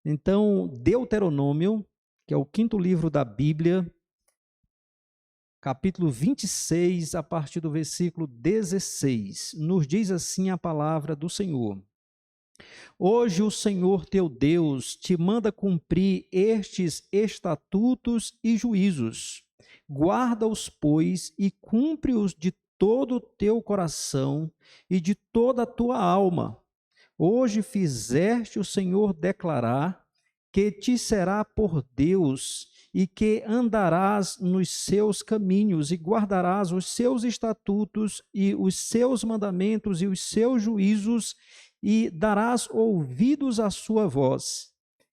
Então, Deuteronômio, que é o quinto livro da Bíblia, capítulo 26, a partir do versículo 16, nos diz assim a palavra do Senhor. Hoje o Senhor teu Deus te manda cumprir estes estatutos e juízos. Guarda-os, pois, e cumpre-os de todo o teu coração e de toda a tua alma. Hoje fizeste o Senhor declarar que te será por Deus e que andarás nos seus caminhos e guardarás os seus estatutos e os seus mandamentos e os seus juízos e darás ouvidos à sua voz.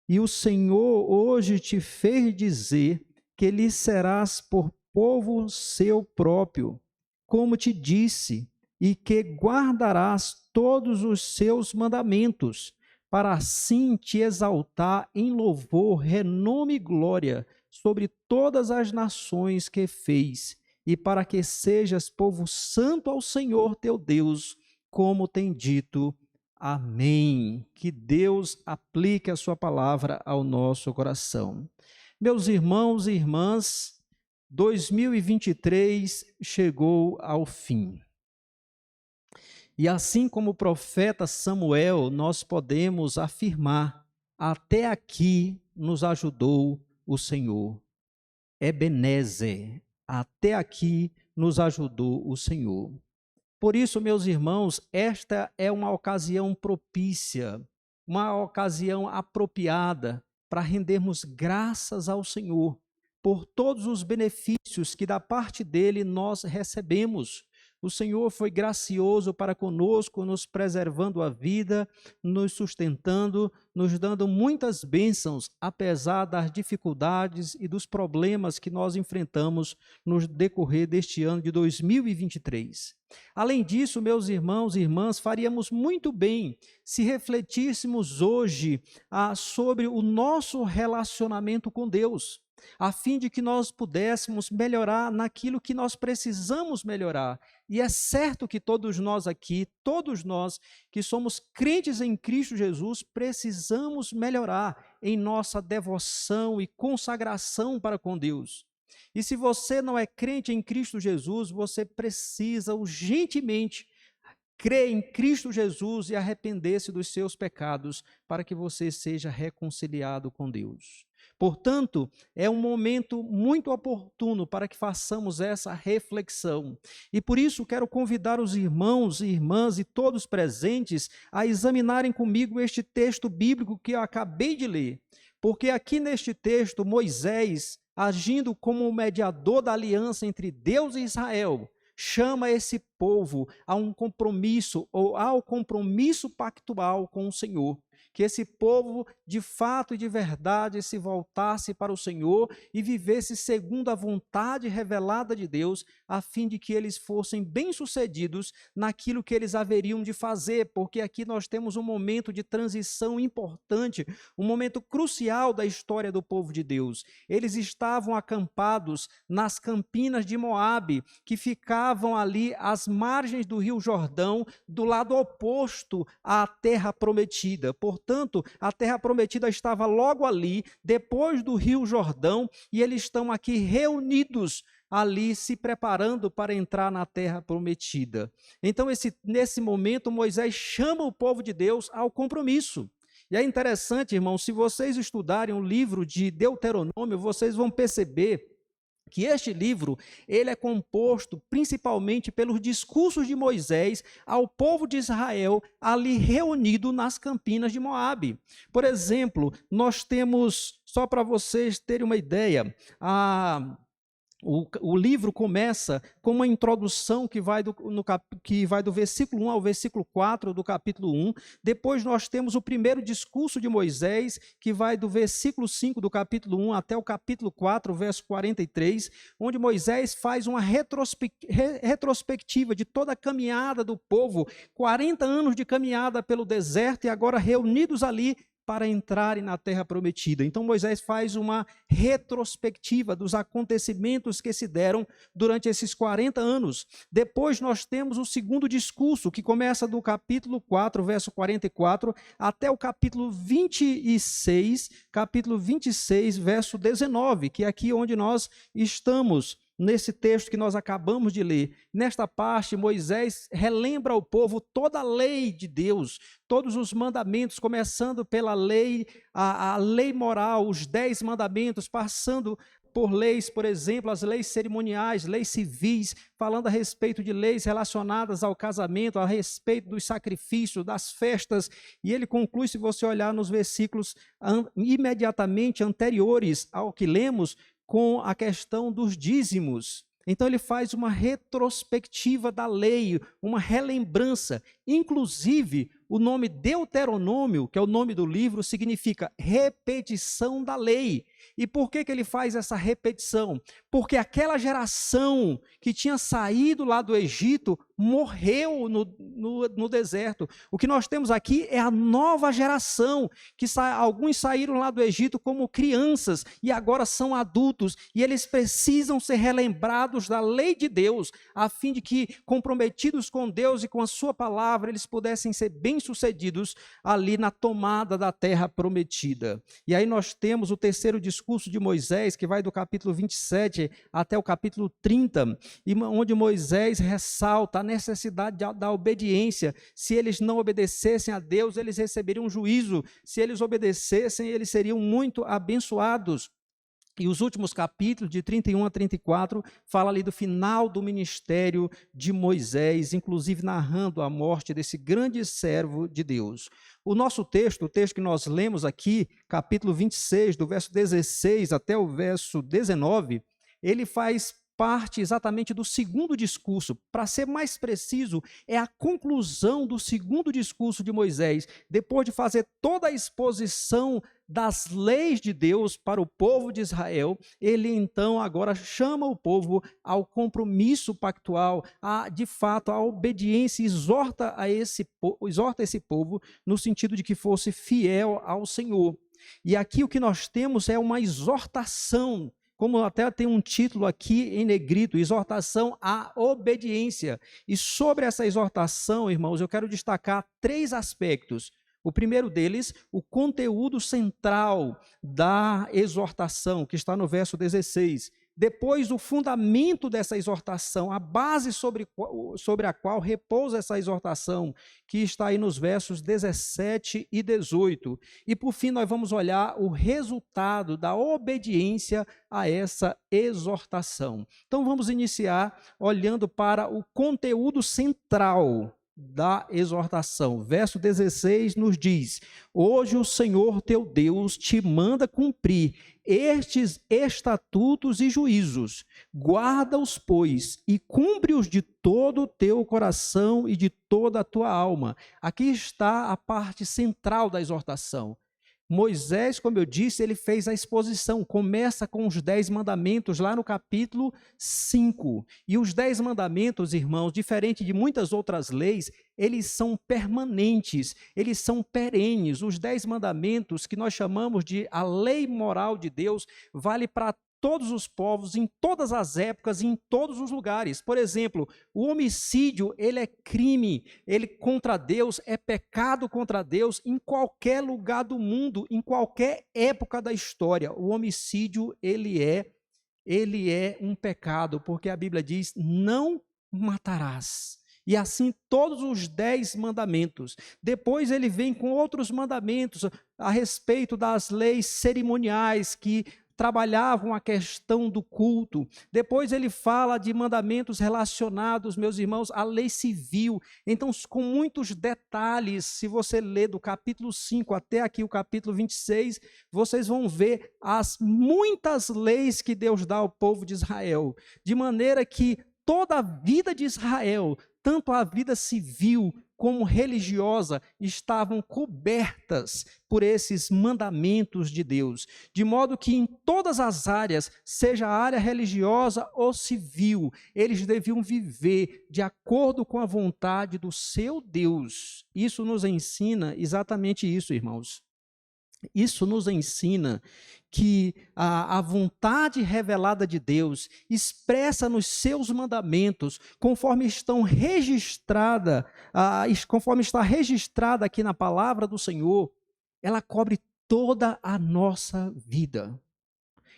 E o Senhor hoje te fez dizer que lhe serás por povo seu próprio, como te disse, e que guardarás todos os seus mandamentos, para assim te exaltar em louvor, renome e glória sobre todas as nações que fez, e para que sejas povo santo ao Senhor teu Deus, como tem dito. Amém. Que Deus aplique a sua palavra ao nosso coração. Meus irmãos e irmãs, 2023 chegou ao fim. E assim como o profeta Samuel, nós podemos afirmar: até aqui nos ajudou o Senhor. Ebenezer, até aqui nos ajudou o Senhor. Por isso, meus irmãos, esta é uma ocasião propícia, uma ocasião apropriada para rendermos graças ao Senhor por todos os benefícios que da parte dele nós recebemos. O Senhor foi gracioso para conosco, nos preservando a vida, nos sustentando, nos dando muitas bênçãos, apesar das dificuldades e dos problemas que nós enfrentamos no decorrer deste ano de 2023. Além disso, meus irmãos e irmãs, faríamos muito bem se refletíssemos hoje sobre o nosso relacionamento com Deus, a fim de que nós pudéssemos melhorar naquilo que nós precisamos melhorar. E é certo que todos nós aqui, todos nós que somos crentes em Cristo Jesus, precisamos melhorar em nossa devoção e consagração para com Deus. E se você não é crente em Cristo Jesus, você precisa urgentemente crer em Cristo Jesus e arrepender-se dos seus pecados para que você seja reconciliado com Deus. Portanto, é um momento muito oportuno para que façamos essa reflexão. E por isso quero convidar os irmãos e irmãs e todos presentes a examinarem comigo este texto bíblico que eu acabei de ler. Porque aqui neste texto, Moisés, agindo como o mediador da aliança entre Deus e Israel, chama esse povo a um compromisso, ou ao compromisso pactual com o Senhor. Que esse povo, de fato e de verdade, se voltasse para o Senhor e vivesse segundo a vontade revelada de Deus, a fim de que eles fossem bem-sucedidos naquilo que eles haveriam de fazer, porque aqui nós temos um momento de transição importante, um momento crucial da história do povo de Deus. Eles estavam acampados nas campinas de Moabe, que ficavam ali às margens do rio Jordão, do lado oposto à terra prometida. Portanto, a terra prometida estava logo ali, depois do rio Jordão, e eles estão aqui reunidos ali, se preparando para entrar na terra prometida. Então, nesse momento, Moisés chama o povo de Deus ao compromisso. E é interessante, irmãos, se vocês estudarem o livro de Deuteronômio, vocês vão perceber que este livro, ele é composto principalmente pelos discursos de Moisés ao povo de Israel ali reunido nas campinas de Moabe. Por exemplo, nós temos, só para vocês terem uma ideia, o livro começa com uma introdução que vai do versículo 1 ao versículo 4 do capítulo 1. Depois nós temos o primeiro discurso de Moisés, que vai do versículo 5 do capítulo 1 até o capítulo 4, verso 43, onde Moisés faz uma retrospectiva de toda a caminhada do povo, 40 anos de caminhada pelo deserto, e agora reunidos ali para entrarem na terra prometida. Então Moisés faz uma retrospectiva dos acontecimentos que se deram durante esses 40 anos. Depois nós temos o segundo discurso, que começa do capítulo 4, verso 44, até o capítulo 26, verso 19, que é aqui onde nós estamos. Nesse texto que nós acabamos de ler, nesta parte, Moisés relembra ao povo toda a lei de Deus, todos os mandamentos, começando pela lei, a lei moral, os 10 mandamentos, passando por leis, por exemplo, as leis cerimoniais, leis civis, falando a respeito de leis relacionadas ao casamento, a respeito dos sacrifícios, das festas, e ele conclui, se você olhar nos versículos imediatamente anteriores ao que lemos, com a questão dos dízimos. Então ele faz uma retrospectiva da lei, uma relembrança. Inclusive, o nome Deuteronômio, que é o nome do livro, significa repetição da lei. E por que ele faz essa repetição? Porque aquela geração que tinha saído lá do Egito morreu no deserto. O que nós temos aqui é a nova geração, que alguns saíram lá do Egito como crianças e agora são adultos, e eles precisam ser relembrados da lei de Deus, a fim de que, comprometidos com Deus e com a sua palavra, eles pudessem ser bem-sucedidos ali na tomada da terra prometida. E aí nós temos o terceiro discurso de Moisés, que vai do capítulo 27 até o capítulo 30, onde Moisés ressalta a necessidade da obediência. Se eles não obedecessem a Deus, eles receberiam juízo. Se eles obedecessem, eles seriam muito abençoados. E os últimos capítulos, de 31 a 34, fala ali do final do ministério de Moisés, inclusive narrando a morte desse grande servo de Deus. O nosso texto, o texto que nós lemos aqui, capítulo 26, do verso 16 até o verso 19, ele faz parte exatamente do segundo discurso. Para ser mais preciso, é a conclusão do segundo discurso de Moisés. Depois de fazer toda a exposição das leis de Deus para o povo de Israel, ele então agora chama o povo ao compromisso pactual, de fato, a obediência, exorta esse povo no sentido de que fosse fiel ao Senhor. E aqui o que nós temos é uma exortação, como até tem um título aqui em negrito, exortação à obediência. E sobre essa exortação, irmãos, eu quero destacar 3 aspectos. O primeiro deles, o conteúdo central da exortação, que está no verso 16. Depois, o fundamento dessa exortação, a base sobre a qual repousa essa exortação, que está aí nos versos 17 e 18. E, por fim, nós vamos olhar o resultado da obediência a essa exortação. Então, vamos iniciar olhando para o conteúdo central da exortação. Verso 16 nos diz: hoje o Senhor teu Deus te manda cumprir estes estatutos e juízos, guarda-os, pois, e cumpre-os de todo o teu coração e de toda a tua alma. Aqui está a parte central da exortação. Moisés, como eu disse, ele fez a exposição, começa com os 10 mandamentos lá no capítulo 5. E os 10 mandamentos, irmãos, diferente de muitas outras leis, eles são permanentes, eles são perenes. Os 10 mandamentos, que nós chamamos de a lei moral de Deus, vale para todos os povos, em todas as épocas, em todos os lugares. Por exemplo, o homicídio, ele é crime, ele contra Deus, é pecado contra Deus em qualquer lugar do mundo, em qualquer época da história. O homicídio, ele é um pecado, porque a Bíblia diz: não matarás. E assim todos os 10 mandamentos. Depois ele vem com outros mandamentos a respeito das leis cerimoniais que trabalhavam a questão do culto. Depois ele fala de mandamentos relacionados, meus irmãos, à lei civil. Então, com muitos detalhes, se você ler do capítulo 5 até aqui o capítulo 26, vocês vão ver as muitas leis que Deus dá ao povo de Israel, de maneira que toda a vida de Israel, tanto a vida civil como religiosa, estavam cobertas por esses mandamentos de Deus, de modo que em todas as áreas, seja a área religiosa ou civil, eles deviam viver de acordo com a vontade do seu Deus. Isso nos ensina exatamente isso, irmãos. Isso nos ensina que a vontade revelada de Deus, expressa nos seus mandamentos, conforme conforme está registrada aqui na palavra do Senhor, ela cobre toda a nossa vida.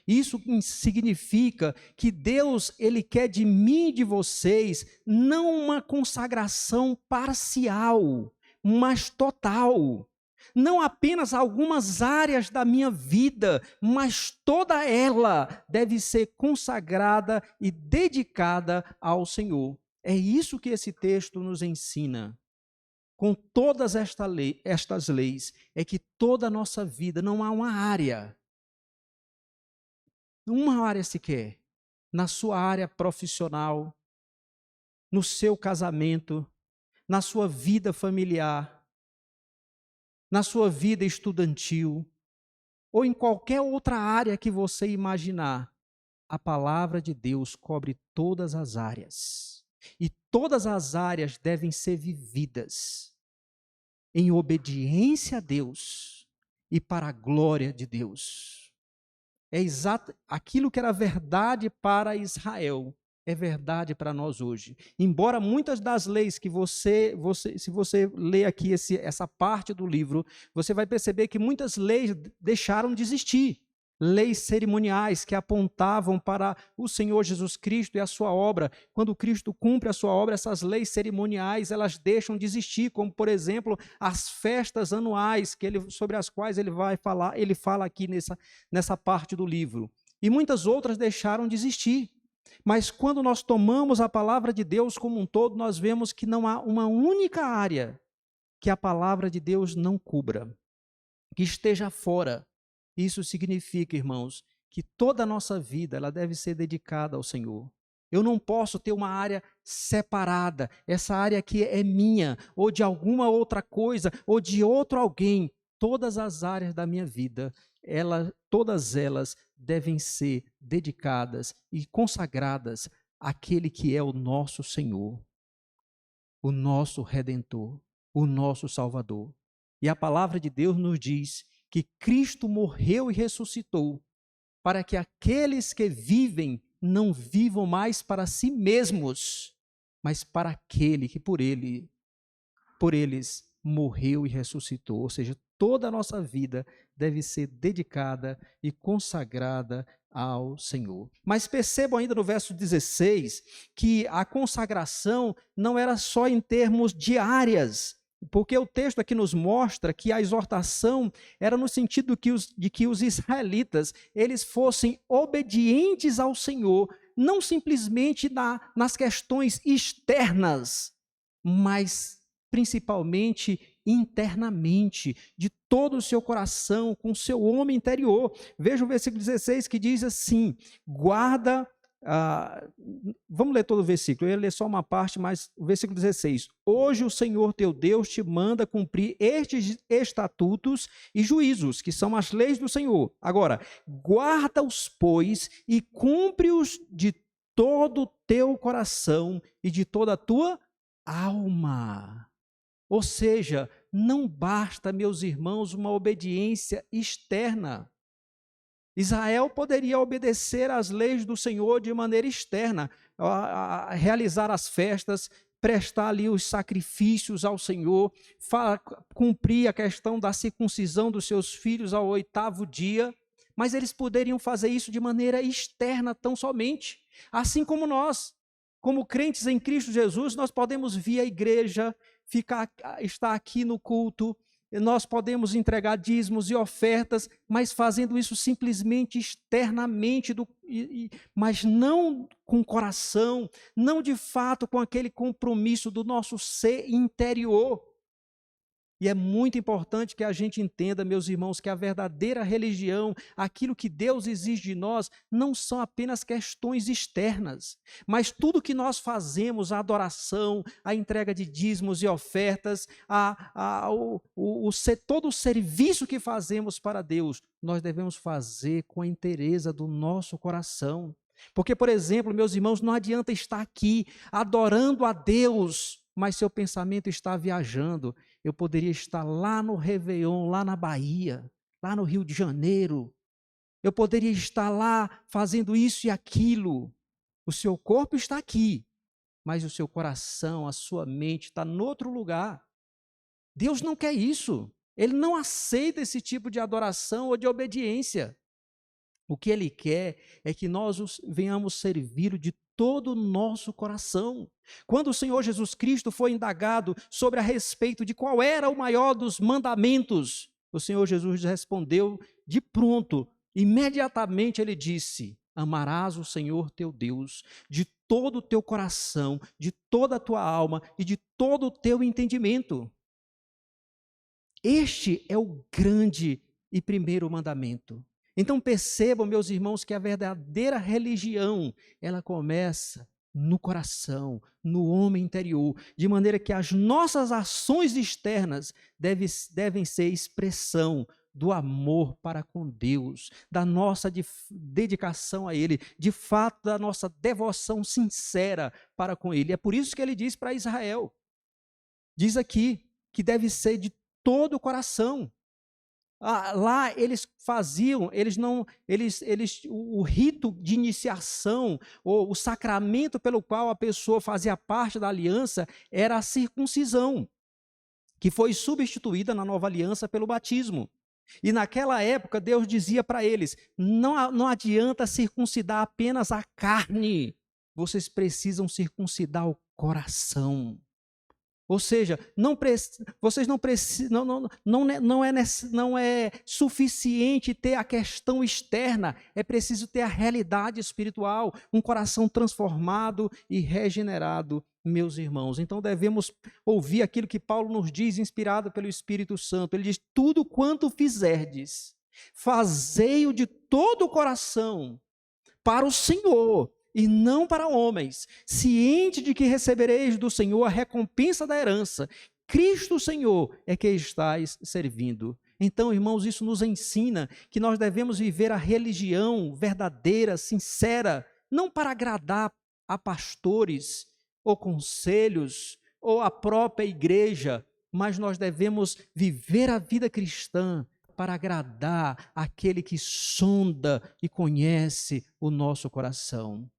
Isso significa que Deus, Ele quer de mim e de vocês, não uma consagração parcial, mas total. Não apenas algumas áreas da minha vida, mas toda ela deve ser consagrada e dedicada ao Senhor. É isso que esse texto nos ensina. Com todas estas leis, é que toda a nossa vida, não há uma área sequer, na sua área profissional, no seu casamento, na sua vida familiar, na sua vida estudantil, ou em qualquer outra área que você imaginar, a palavra de Deus cobre todas as áreas. E todas as áreas devem ser vividas em obediência a Deus e para a glória de Deus. É exato aquilo que era verdade para Israel, é verdade para nós hoje. Embora muitas das leis que se você ler aqui essa parte do livro, você vai perceber que muitas leis deixaram de existir. Leis cerimoniais que apontavam para o Senhor Jesus Cristo e a sua obra. Quando Cristo cumpre a sua obra, essas leis cerimoniais, elas deixam de existir, como, por exemplo, as festas anuais sobre as quais ele fala aqui nessa parte do livro. E muitas outras deixaram de existir. Mas quando nós tomamos a palavra de Deus como um todo, nós vemos que não há uma única área que a palavra de Deus não cubra, que esteja fora. Isso significa, irmãos, que toda a nossa vida ela deve ser dedicada ao Senhor. Eu não posso ter uma área separada, essa área aqui é minha, ou de alguma outra coisa, ou de outro alguém. Todas as áreas da minha vida, todas elas devem ser dedicadas e consagradas àquele que é o nosso Senhor, o nosso Redentor, o nosso Salvador. E a palavra de Deus nos diz que Cristo morreu e ressuscitou para que aqueles que vivem não vivam mais para si mesmos, mas para aquele que por eles morreu e ressuscitou. Ou seja, toda a nossa vida deve ser dedicada e consagrada ao Senhor. Mas percebam ainda no verso 16 que a consagração não era só em termos de áreas, porque o texto aqui nos mostra que a exortação era no sentido de que os israelitas eles fossem obedientes ao Senhor, não simplesmente nas questões externas, mas principalmente internamente, de todo o seu coração, com o seu homem interior. Veja o versículo 16 que diz assim, vamos ler todo o versículo, eu ia ler só uma parte, mas o versículo 16, hoje o Senhor teu Deus te manda cumprir estes estatutos e juízos, que são as leis do Senhor. Agora, guarda-os, pois, e cumpre-os de todo o teu coração e de toda a tua alma. Ou seja, não basta, meus irmãos, uma obediência externa. Israel poderia obedecer às leis do Senhor de maneira externa, realizar as festas, prestar ali os sacrifícios ao Senhor, cumprir a questão da circuncisão dos seus filhos ao 8º dia, mas eles poderiam fazer isso de maneira externa tão somente. Assim como nós, como crentes em Cristo Jesus, nós podemos vir à igreja, estar aqui no culto, nós podemos entregar dízimos e ofertas, mas fazendo isso simplesmente externamente, mas não com coração, não de fato com aquele compromisso do nosso ser interior. E é muito importante que a gente entenda, meus irmãos, que a verdadeira religião, aquilo que Deus exige de nós, não são apenas questões externas, mas tudo que nós fazemos, a adoração, a entrega de dízimos e ofertas, todo o serviço que fazemos para Deus, nós devemos fazer com a inteireza do nosso coração. Porque, por exemplo, meus irmãos, não adianta estar aqui adorando a Deus, mas seu pensamento está viajando. Eu poderia estar lá no Réveillon, lá na Bahia, lá no Rio de Janeiro. Eu poderia estar lá fazendo isso e aquilo. O seu corpo está aqui, mas o seu coração, a sua mente está em outro lugar. Deus não quer isso. Ele não aceita esse tipo de adoração ou de obediência. O que Ele quer é que nós venhamos servir de todo o nosso coração. Quando o Senhor Jesus Cristo foi indagado sobre a respeito de qual era o maior dos mandamentos, o Senhor Jesus respondeu de pronto, imediatamente Ele disse: amarás o Senhor teu Deus de todo o teu coração, de toda a tua alma e de todo o teu entendimento. Este é o grande e primeiro mandamento. Então percebam, meus irmãos, que a verdadeira religião, ela começa no coração, no homem interior, de maneira que as nossas ações externas devem ser expressão do amor para com Deus, da nossa dedicação a Ele, de fato da nossa devoção sincera para com Ele. É por isso que Ele diz para Israel, diz aqui, que deve ser de todo o coração. Lá eles faziam, o rito de iniciação, ou o sacramento pelo qual a pessoa fazia parte da aliança, era a circuncisão, que foi substituída na nova aliança pelo batismo. E naquela época Deus dizia para eles: não adianta circuncidar apenas a carne, vocês precisam circuncidar o coração. Ou seja, vocês não precisam, não é suficiente ter a questão externa, é preciso ter a realidade espiritual, um coração transformado e regenerado, meus irmãos. Então devemos ouvir aquilo que Paulo nos diz, inspirado pelo Espírito Santo. Ele diz: tudo quanto fizerdes, fazei-o de todo o coração, para o Senhor, e não para homens, ciente de que recebereis do Senhor a recompensa da herança. Cristo Senhor é que estáis servindo. Então, irmãos, isso nos ensina que nós devemos viver a religião verdadeira, sincera, não para agradar a pastores, ou conselhos, ou a própria igreja, mas nós devemos viver a vida cristã para agradar aquele que sonda e conhece o nosso coração.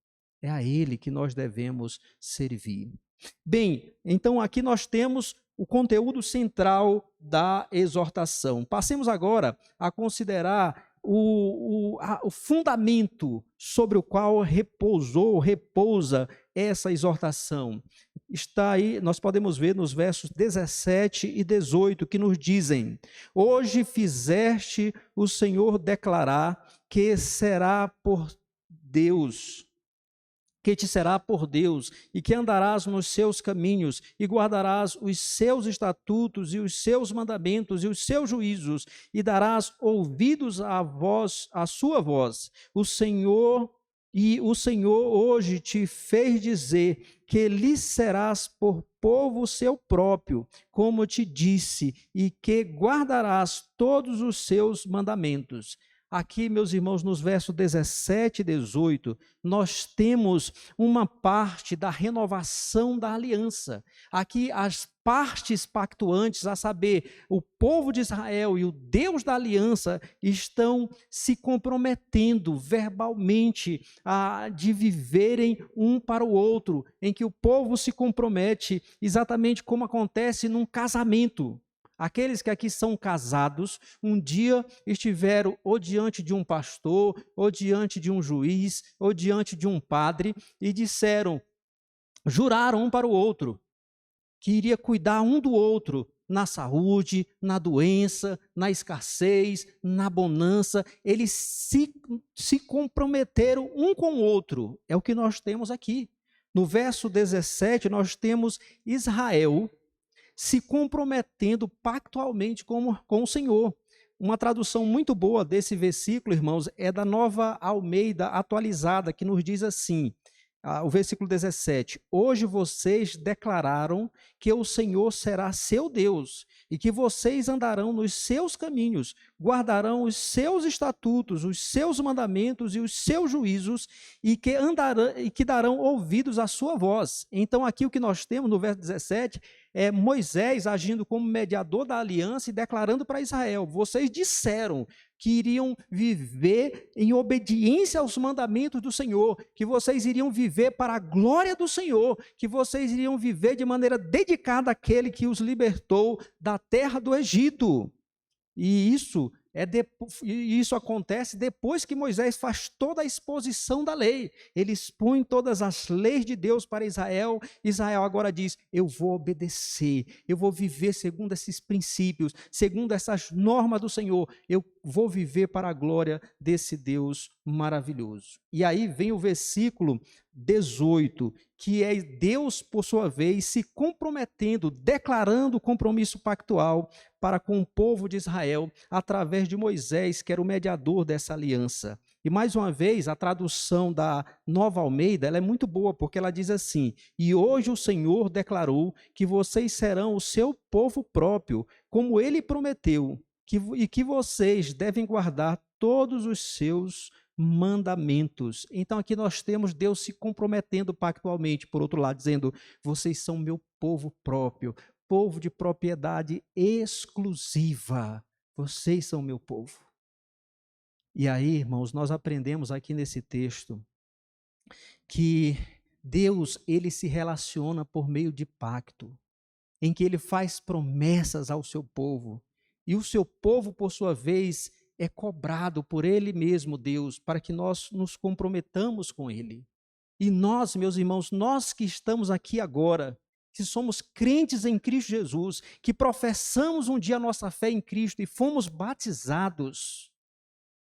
É a Ele que nós devemos servir. Bem, então aqui nós temos o conteúdo central da exortação. Passemos agora a considerar o fundamento sobre o qual repousa essa exortação. Está aí, nós podemos ver nos versos 17 e 18, que nos dizem: hoje fizeste o Senhor declarar que será por Deus, que te será por Deus, e que andarás nos seus caminhos, e guardarás os seus estatutos, e os seus mandamentos, e os seus juízos, e darás ouvidos à sua voz. O Senhor hoje te fez dizer que lhe serás por povo seu próprio, como te disse, e que guardarás todos os seus mandamentos. Aqui, meus irmãos, nos versos 17 e 18, nós temos uma parte da renovação da aliança. Aqui, as partes pactuantes, a saber, o povo de Israel e o Deus da aliança, estão se comprometendo verbalmente de viverem um para o outro, em que o povo se compromete exatamente como acontece num casamento. Aqueles que aqui são casados, um dia estiveram ou diante de um pastor, ou diante de um juiz, ou diante de um padre, e juraram um para o outro, que iria cuidar um do outro, na saúde, na doença, na escassez, na bonança. Eles se comprometeram um com o outro. É o que nós temos aqui. No verso 17, nós temos Israel se comprometendo pactualmente com o Senhor. Uma tradução muito boa desse versículo, irmãos, é da Nova Almeida atualizada, que nos diz assim: o versículo 17: hoje vocês declararam que o Senhor será seu Deus e que vocês andarão nos seus caminhos, guardarão os seus estatutos, os seus mandamentos e os seus juízos e que darão ouvidos à sua voz. Então aqui o que nós temos no verso 17 é Moisés agindo como mediador da aliança e declarando para Israel: vocês disseram que iriam viver em obediência aos mandamentos do Senhor, que vocês iriam viver para a glória do Senhor, que vocês iriam viver de maneira dedicada àquele que os libertou da terra do Egito. E isso acontece depois que Moisés faz toda a exposição da lei. Ele expõe todas as leis de Deus para Israel. Israel agora diz: eu vou obedecer, eu vou viver segundo esses princípios, segundo essas normas do Senhor, eu vou viver para a glória desse Deus maravilhoso. E aí vem o versículo 18, que é Deus, por sua vez, se comprometendo, declarando o compromisso pactual para com o povo de Israel, através de Moisés, que era o mediador dessa aliança. E mais uma vez, a tradução da Nova Almeida, ela é muito boa, porque ela diz assim: e hoje o Senhor declarou que vocês serão o seu povo próprio, como ele prometeu, e que vocês devem guardar todos os seus mandamentos. Então aqui nós temos Deus se comprometendo pactualmente, por outro lado, dizendo: vocês são meu povo próprio, povo de propriedade exclusiva, vocês são meu povo. E aí, irmãos, nós aprendemos aqui nesse texto que Deus, ele se relaciona por meio de pacto, em que ele faz promessas ao seu povo, e o seu povo, por sua vez, é cobrado por ele mesmo, Deus, para que nós nos comprometamos com ele. E nós, meus irmãos, nós que estamos aqui agora, que somos crentes em Cristo Jesus, que professamos um dia a nossa fé em Cristo e fomos batizados,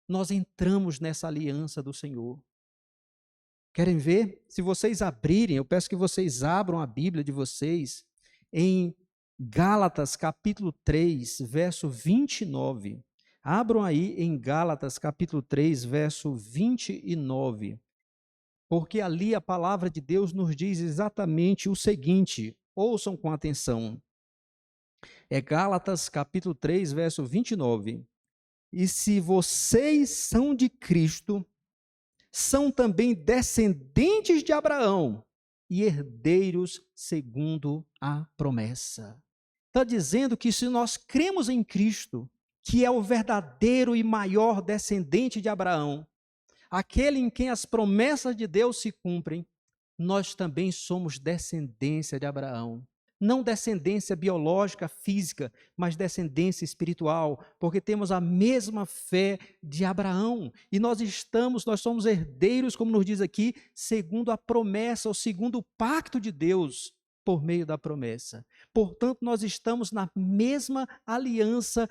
nós entramos nessa aliança do Senhor. Querem ver? Se vocês abrirem, eu peço que vocês abram a Bíblia de vocês em Gálatas capítulo 3, verso 29. Abram aí em Gálatas capítulo 3, verso 29. Porque ali a palavra de Deus nos diz exatamente o seguinte, ouçam com atenção. É Gálatas capítulo 3, verso 29. E se vocês são de Cristo, são também descendentes de Abraão e herdeiros segundo a promessa. Está dizendo que se nós cremos em Cristo, que é o verdadeiro e maior descendente de Abraão, aquele em quem as promessas de Deus se cumprem, nós também somos descendência de Abraão. Não descendência biológica, física, mas descendência espiritual, porque temos a mesma fé de Abraão. E nós somos herdeiros, como nos diz aqui, segundo a promessa, ou segundo o pacto de Deus, por meio da promessa. Portanto, nós estamos na mesma aliança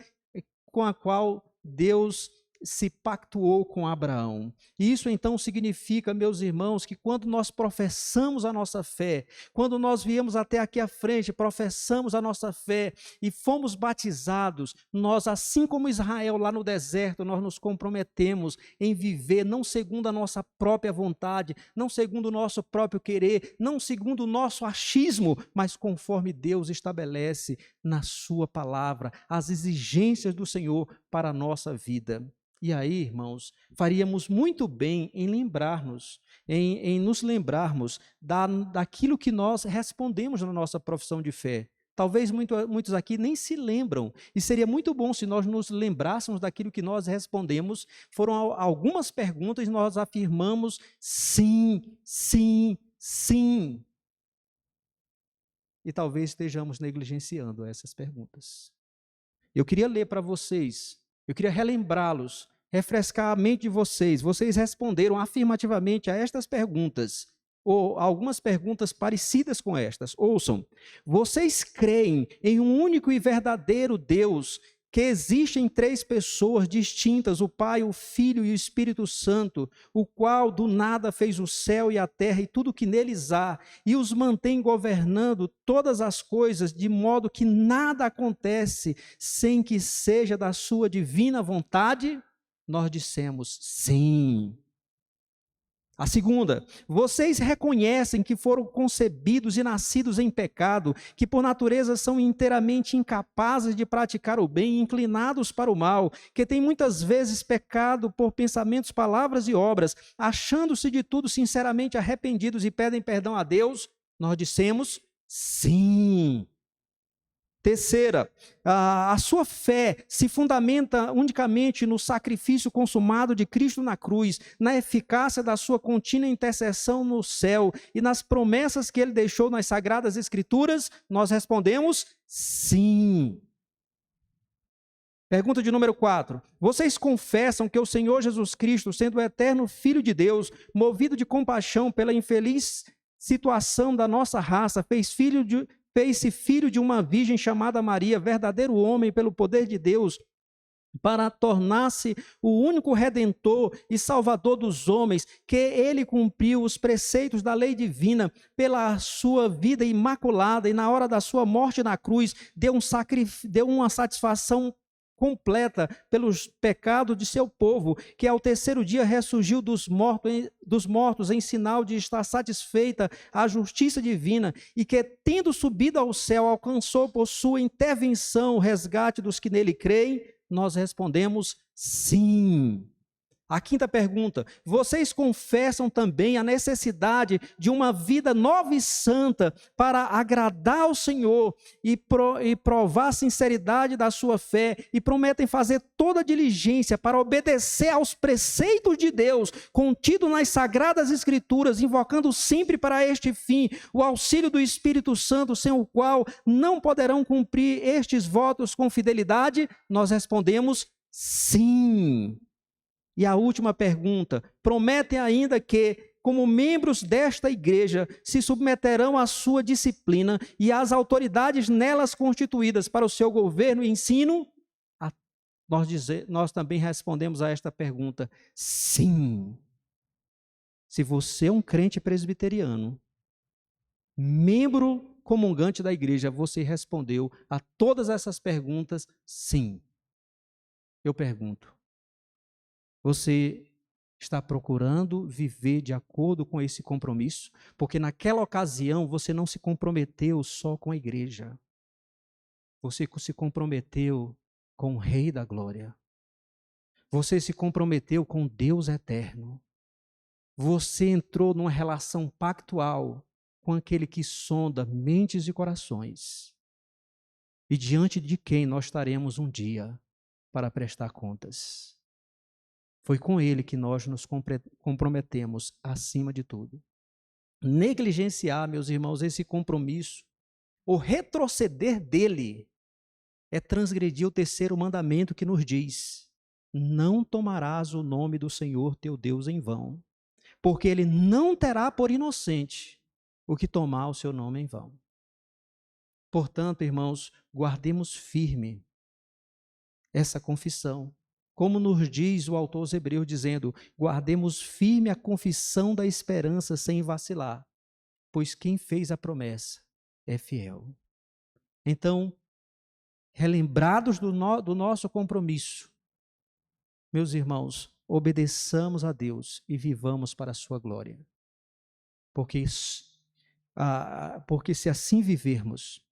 com a qual Deus se pactuou com Abraão. E isso então significa, meus irmãos, que quando nós professamos a nossa fé, quando nós viemos até aqui à frente, professamos a nossa fé e fomos batizados, nós, assim como Israel lá no deserto, nós nos comprometemos em viver não segundo a nossa própria vontade, não segundo o nosso próprio querer, não segundo o nosso achismo, mas conforme Deus estabelece na sua palavra, as exigências do Senhor para a nossa vida. E aí, irmãos, faríamos muito bem em lembrarmos, em nos lembrarmos daquilo que nós respondemos na nossa profissão de fé. Talvez muitos aqui nem se lembram, e seria muito bom se nós nos lembrássemos daquilo que nós respondemos. Foram algumas perguntas e nós afirmamos sim, sim, sim. E talvez estejamos negligenciando essas perguntas. Eu queria ler para vocês, eu queria relembrá-los, refrescar a mente de vocês. Vocês responderam afirmativamente a estas perguntas, ou algumas perguntas parecidas com estas. Ouçam: vocês creem em um único e verdadeiro Deus, que existem três pessoas distintas, o Pai, o Filho e o Espírito Santo, o qual do nada fez o céu e a terra e tudo que neles há, e os mantém governando todas as coisas, de modo que nada acontece sem que seja da sua divina vontade? Nós dissemos sim. A segunda, vocês reconhecem que foram concebidos e nascidos em pecado, que por natureza são inteiramente incapazes de praticar o bem, inclinados para o mal, que têm muitas vezes pecado por pensamentos, palavras e obras, achando-se de tudo sinceramente arrependidos e pedem perdão a Deus? Nós dissemos sim. Terceira, a sua fé se fundamenta unicamente no sacrifício consumado de Cristo na cruz, na eficácia da sua contínua intercessão no céu e nas promessas que ele deixou nas Sagradas Escrituras? Nós respondemos sim. Pergunta de número 4. Vocês confessam que o Senhor Jesus Cristo, sendo o eterno Filho de Deus, movido de compaixão pela infeliz situação da nossa raça, fez-se filho de uma virgem chamada Maria, verdadeiro homem pelo poder de Deus, para tornar-se o único redentor e salvador dos homens, que ele cumpriu os preceitos da lei divina pela sua vida imaculada e na hora da sua morte na cruz deu uma satisfação completa pelos pecados de seu povo, que ao terceiro dia ressurgiu dos mortos em sinal de estar satisfeita a justiça divina, e que, tendo subido ao céu, alcançou por sua intervenção o resgate dos que nele creem? Nós respondemos sim. A quinta pergunta, vocês confessam também a necessidade de uma vida nova e santa para agradar ao Senhor e provar a sinceridade da sua fé, e prometem fazer toda a diligência para obedecer aos preceitos de Deus contido nas Sagradas Escrituras, invocando sempre para este fim o auxílio do Espírito Santo, sem o qual não poderão cumprir estes votos com fidelidade? Nós respondemos sim. E a última pergunta, prometem ainda que, como membros desta igreja, se submeterão à sua disciplina e às autoridades nelas constituídas para o seu governo e ensino? Nós também respondemos a esta pergunta, sim. Se você é um crente presbiteriano, membro comungante da igreja, você respondeu a todas essas perguntas, sim. Eu pergunto, você está procurando viver de acordo com esse compromisso? Porque naquela ocasião você não se comprometeu só com a igreja. Você se comprometeu com o Rei da Glória. Você se comprometeu com Deus eterno. Você entrou numa relação pactual com aquele que sonda mentes e corações. E diante de quem nós estaremos um dia para prestar contas. Foi com ele que nós nos comprometemos acima de tudo. Negligenciar, meus irmãos, esse compromisso, ou retroceder dele, é transgredir o terceiro mandamento que nos diz: não tomarás o nome do Senhor teu Deus em vão, porque ele não terá por inocente o que tomar o seu nome em vão. Portanto, irmãos, guardemos firme essa confissão. Como nos diz o autor aos Hebreus, dizendo, guardemos firme a confissão da esperança sem vacilar, pois quem fez a promessa é fiel. Então, relembrados do nosso compromisso, meus irmãos, obedeçamos a Deus e vivamos para a sua glória. Porque se assim vivermos,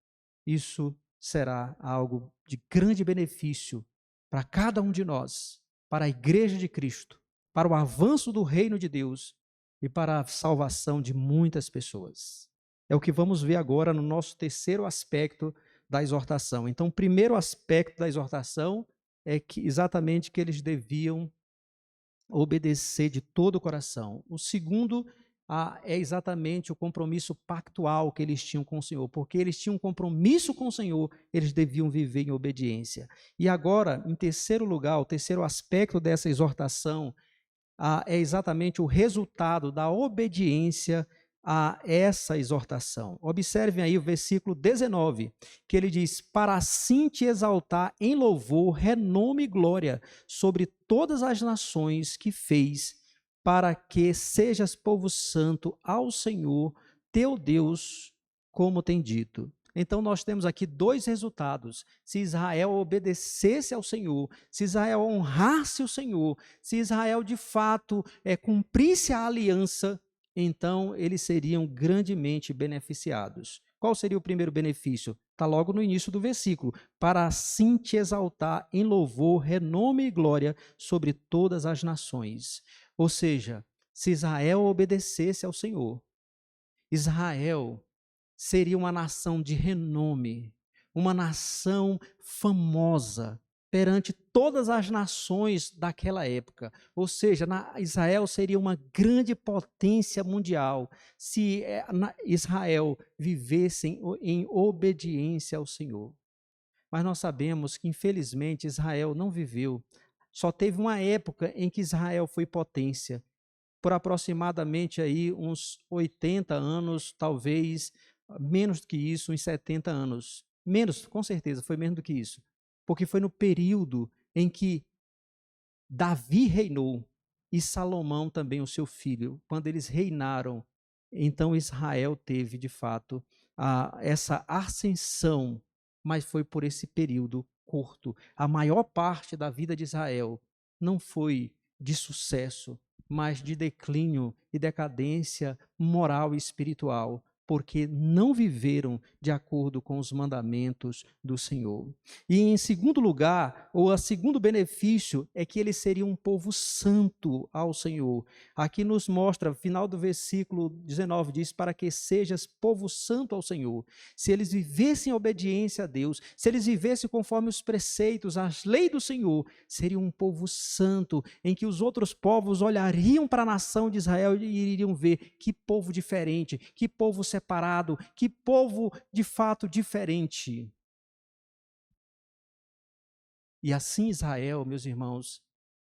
isso será algo de grande benefício para cada um de nós, para a igreja de Cristo, para o avanço do reino de Deus e para a salvação de muitas pessoas. É o que vamos ver agora no nosso terceiro aspecto da exortação. Então, o primeiro aspecto da exortação é exatamente que eles deviam obedecer de todo o coração. O segundo é exatamente o compromisso pactual que eles tinham com o Senhor, porque eles tinham um compromisso com o Senhor, eles deviam viver em obediência. E agora, em terceiro lugar, o terceiro aspecto dessa exortação é exatamente o resultado da obediência a essa exortação. Observem aí o versículo 19, que ele diz, para assim te exaltar em louvor, renome e glória sobre todas as nações que fez, para que sejas povo santo ao Senhor, teu Deus, como tem dito. Então nós temos aqui dois resultados. Se Israel obedecesse ao Senhor, se Israel honrasse o Senhor, se Israel de fato cumprisse a aliança, então eles seriam grandemente beneficiados. Qual seria o primeiro benefício? Está logo no início do versículo. Para assim te exaltar em louvor, renome e glória sobre todas as nações. Ou seja, se Israel obedecesse ao Senhor, Israel seria uma nação de renome, uma nação famosa perante todas as nações daquela época. Ou seja, Israel seria uma grande potência mundial se Israel vivesse em obediência ao Senhor. Mas nós sabemos que, infelizmente, Israel não viveu. Só teve uma época em que Israel foi potência, por aproximadamente aí uns 80 anos, talvez menos do que isso, uns 70 anos. Menos, com certeza, foi menos do que isso. Porque foi no período em que Davi reinou e Salomão também, o seu filho. Quando eles reinaram, então Israel teve, de fato, essa ascensão, mas foi por esse período curto. A maior parte da vida de Israel não foi de sucesso, mas de declínio e decadência moral e espiritual, porque não viveram de acordo com os mandamentos do Senhor. E em segundo lugar, ou a segundo benefício, é que eles seriam um povo santo ao Senhor. Aqui nos mostra, final do versículo 19, diz, para que sejas povo santo ao Senhor. Se eles vivessem em obediência a Deus, se eles vivessem conforme os preceitos, as leis do Senhor, seriam um povo santo, em que os outros povos olhariam para a nação de Israel e iriam ver que povo diferente, que povo separado, que povo de fato diferente. E assim Israel, meus irmãos,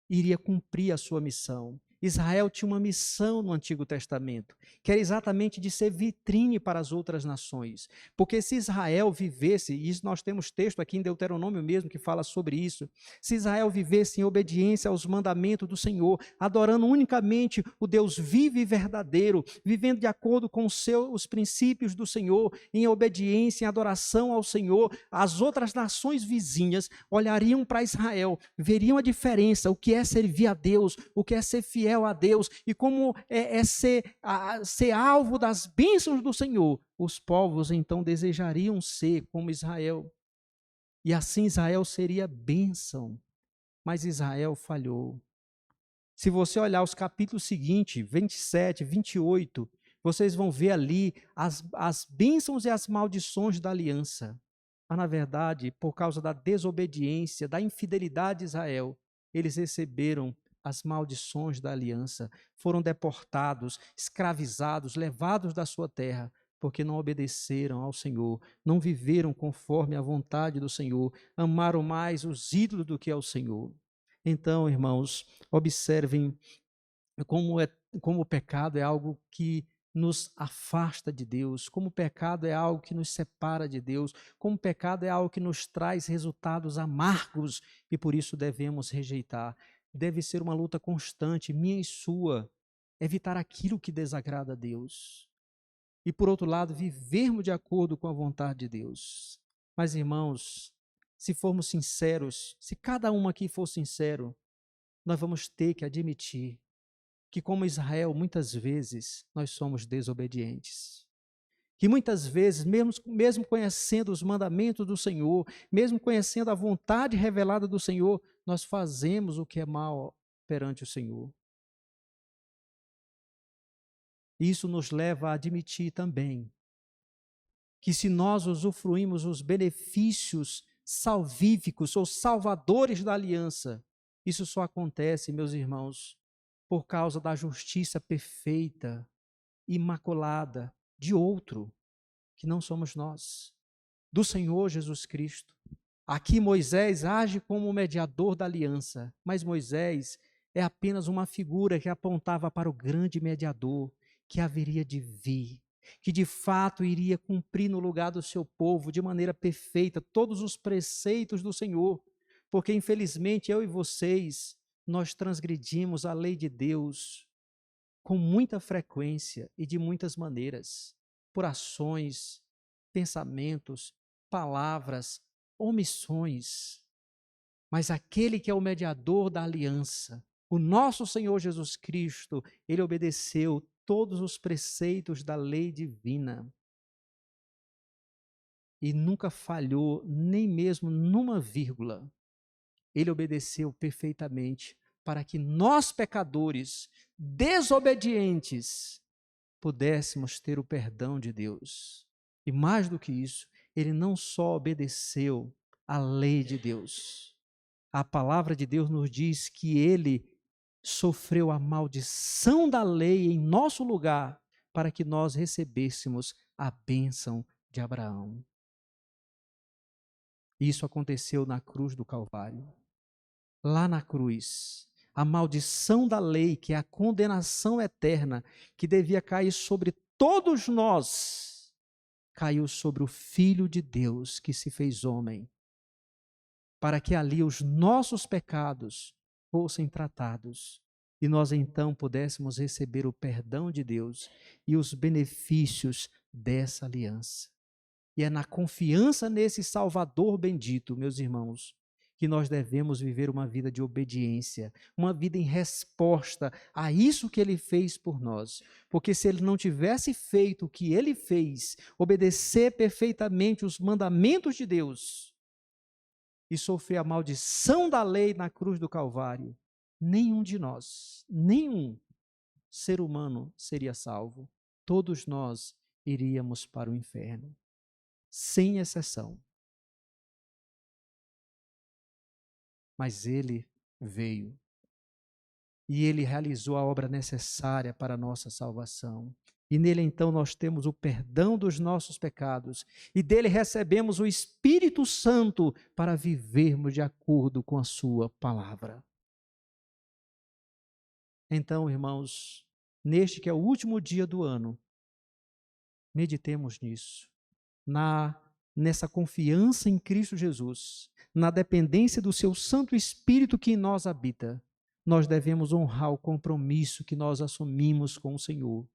iria cumprir a sua missão. Israel tinha uma missão no Antigo Testamento, que era exatamente de ser vitrine para as outras nações. Porque se Israel vivesse, e isso nós temos texto aqui em Deuteronômio mesmo que fala sobre isso, se Israel vivesse em obediência aos mandamentos do Senhor, adorando unicamente o Deus vivo e verdadeiro, vivendo de acordo com os princípios do Senhor, em obediência, em adoração ao Senhor, as outras nações vizinhas olhariam para Israel, veriam a diferença, o que é servir a Deus, o que é ser fiel a Deus e como é ser alvo das bênçãos do Senhor. Os povos então desejariam ser como Israel. E assim Israel seria bênção. Mas Israel falhou. Se você olhar os capítulos seguintes, 27, 28, vocês vão ver ali as bênçãos e as maldições da aliança. Mas, na verdade, por causa da desobediência, da infidelidade de Israel, eles receberam as maldições da aliança, foram deportados, escravizados, levados da sua terra, porque não obedeceram ao Senhor, não viveram conforme a vontade do Senhor, amaram mais os ídolos do que ao Senhor. Então, irmãos, observem como o pecado é algo que nos afasta de Deus, como o pecado é algo que nos separa de Deus, como o pecado é algo que nos traz resultados amargos e por isso devemos rejeitar. Deve ser uma luta constante, minha e sua, evitar aquilo que desagrada a Deus. E por outro lado, vivermos de acordo com a vontade de Deus. Mas, irmãos, se formos sinceros, se cada um aqui for sincero, nós vamos ter que admitir que, como Israel, muitas vezes nós somos desobedientes. Que muitas vezes, mesmo conhecendo os mandamentos do Senhor, mesmo conhecendo a vontade revelada do Senhor, nós fazemos o que é mal perante o Senhor. Isso nos leva a admitir também que, se nós usufruímos os benefícios salvíficos ou salvadores da aliança, isso só acontece, meus irmãos, por causa da justiça perfeita, imaculada, de outro, que não somos nós, do Senhor Jesus Cristo. Aqui Moisés age como mediador da aliança, mas Moisés é apenas uma figura que apontava para o grande mediador que haveria de vir, que de fato iria cumprir no lugar do seu povo de maneira perfeita todos os preceitos do Senhor, porque infelizmente eu e vocês, nós transgredimos a lei de Deus com muita frequência e de muitas maneiras, por ações, pensamentos, palavras, omissões. Mas aquele que é o mediador da aliança, o nosso Senhor Jesus Cristo, ele obedeceu todos os preceitos da lei divina. E nunca falhou, nem mesmo numa vírgula. Ele obedeceu perfeitamente para que nós, pecadores, desobedientes, pudéssemos ter o perdão de Deus. E mais do que isso, ele não só obedeceu à lei de Deus. A palavra de Deus nos diz que ele sofreu a maldição da lei em nosso lugar para que nós recebêssemos a bênção de Abraão. Isso aconteceu na cruz do Calvário. Lá na cruz, a maldição da lei, que é a condenação eterna, que devia cair sobre todos nós, caiu sobre o Filho de Deus que se fez homem, para que ali os nossos pecados fossem tratados e nós então pudéssemos receber o perdão de Deus e os benefícios dessa aliança. E é na confiança nesse Salvador bendito, meus irmãos, que nós devemos viver uma vida de obediência, uma vida em resposta a isso que ele fez por nós. Porque se ele não tivesse feito o que ele fez, obedecer perfeitamente os mandamentos de Deus e sofrer a maldição da lei na cruz do Calvário, nenhum de nós, nenhum ser humano seria salvo. Todos nós iríamos para o inferno, sem exceção. Mas ele veio e ele realizou a obra necessária para a nossa salvação. E nele então nós temos o perdão dos nossos pecados e dele recebemos o Espírito Santo para vivermos de acordo com a sua palavra. Então, irmãos, neste que é o último dia do ano, meditemos nisso, nessa confiança em Cristo Jesus, na dependência do seu Santo Espírito que em nós habita. Nós devemos honrar o compromisso que nós assumimos com o Senhor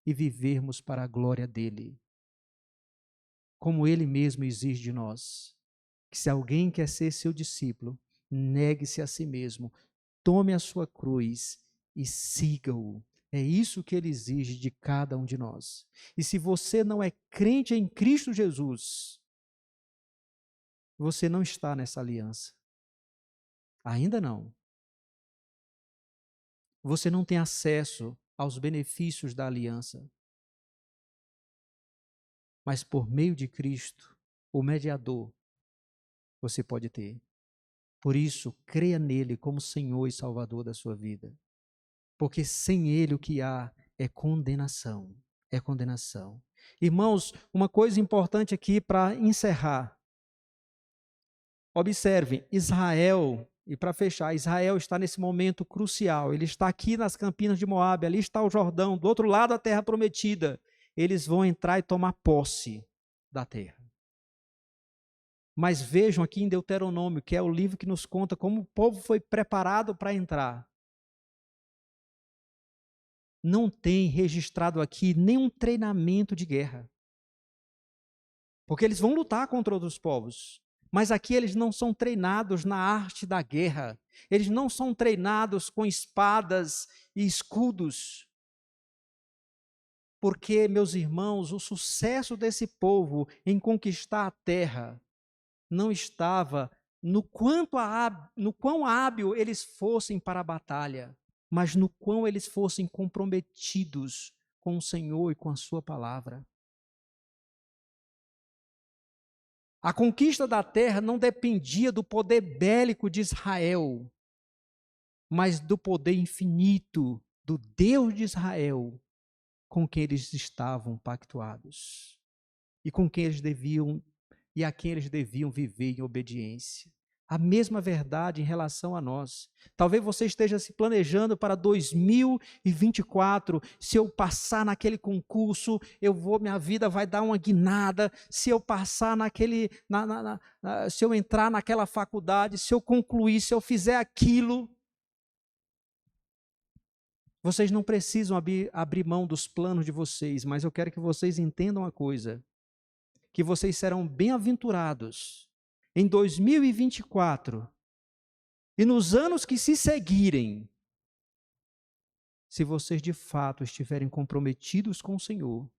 e vivermos para a glória dele. Como ele mesmo exige de nós, que se alguém quer ser seu discípulo, negue-se a si mesmo, tome a sua cruz e siga-o. É isso que ele exige de cada um de nós. E se você não é crente em Cristo Jesus, você não está nessa aliança. Ainda não. Você não tem acesso aos benefícios da aliança. Mas por meio de Cristo, o mediador, você pode ter. Por isso, creia nele como Senhor e Salvador da sua vida. Porque sem ele o que há é condenação. É condenação. Irmãos, uma coisa importante aqui para encerrar. Observem, Israel, e para fechar, Israel está nesse momento crucial. Ele está aqui nas campinas de Moabe, ali está o Jordão, do outro lado a terra prometida. Eles vão entrar e tomar posse da terra. Mas vejam aqui em Deuteronômio, que é o livro que nos conta como o povo foi preparado para entrar. Não tem registrado aqui nenhum treinamento de guerra. Porque eles vão lutar contra outros povos. Mas aqui eles não são treinados na arte da guerra. Eles não são treinados com espadas e escudos. Porque, meus irmãos, o sucesso desse povo em conquistar a terra não estava no quão hábil eles fossem para a batalha, mas no quão eles fossem comprometidos com o Senhor e com a sua palavra. A conquista da terra não dependia do poder bélico de Israel, mas do poder infinito do Deus de Israel, com quem eles estavam pactuados e com quem eles deviam e a quem eles deviam viver em obediência. A mesma verdade em relação a nós. Talvez você esteja se planejando para 2024, se eu passar naquele concurso, minha vida vai dar uma guinada, se eu passar se eu entrar naquela faculdade, se eu concluir, se eu fizer aquilo. Vocês não precisam abrir mão dos planos de vocês, mas eu quero que vocês entendam uma coisa, que vocês serão bem-aventurados em 2024 e nos anos que se seguirem, se vocês de fato estiverem comprometidos com o Senhor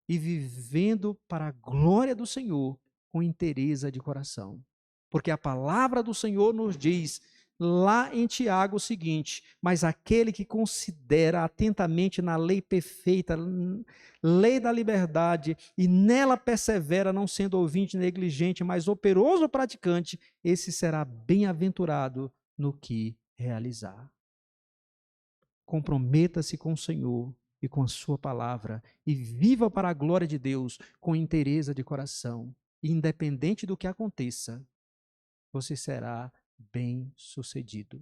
e vivendo para a glória do Senhor com inteireza de coração. Porque a palavra do Senhor nos diz lá em Tiago o seguinte: mas aquele que considera atentamente na lei perfeita, lei da liberdade, e nela persevera, não sendo ouvinte negligente, mas operoso praticante, esse será bem-aventurado no que realizar. Comprometa-se com o Senhor e com a sua palavra e viva para a glória de Deus com inteireza de coração. E independente do que aconteça, você será bem-sucedido.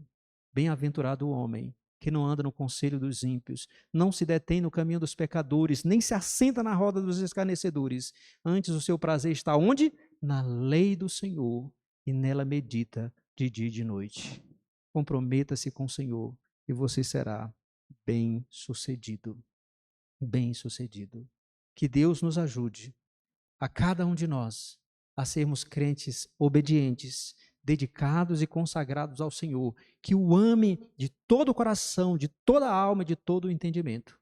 Bem-aventurado o homem que não anda no conselho dos ímpios, não se detém no caminho dos pecadores, nem se assenta na roda dos escarnecedores. Antes o seu prazer está onde? Na lei do Senhor, e nela medita de dia e de noite. Comprometa-se com o Senhor e você será bem-sucedido. Bem-sucedido. Que Deus nos ajude, a cada um de nós, a sermos crentes obedientes, dedicados e consagrados ao Senhor, que o ame de todo o coração, de toda a alma e de todo o entendimento,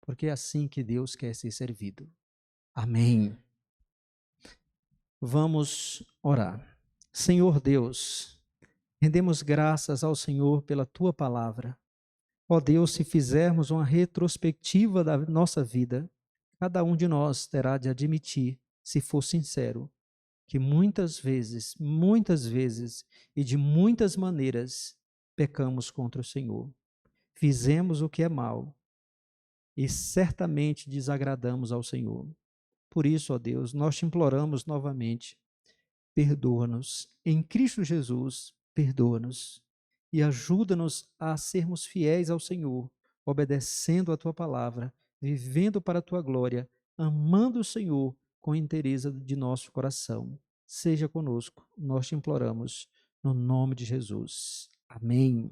porque é assim que Deus quer ser servido. Amém. Vamos orar. Senhor Deus, rendemos graças ao Senhor pela Tua palavra. Ó Deus, se fizermos uma retrospectiva da nossa vida, cada um de nós terá de admitir, se for sincero, que muitas vezes e de muitas maneiras pecamos contra o Senhor. Fizemos o que é mal e certamente desagradamos ao Senhor. Por isso, ó Deus, nós te imploramos novamente, perdoa-nos. Em Cristo Jesus, perdoa-nos e ajuda-nos a sermos fiéis ao Senhor, obedecendo a tua palavra, vivendo para a tua glória, amando o Senhor com inteireza de nosso coração. Seja conosco, nós te imploramos, no nome de Jesus. Amém.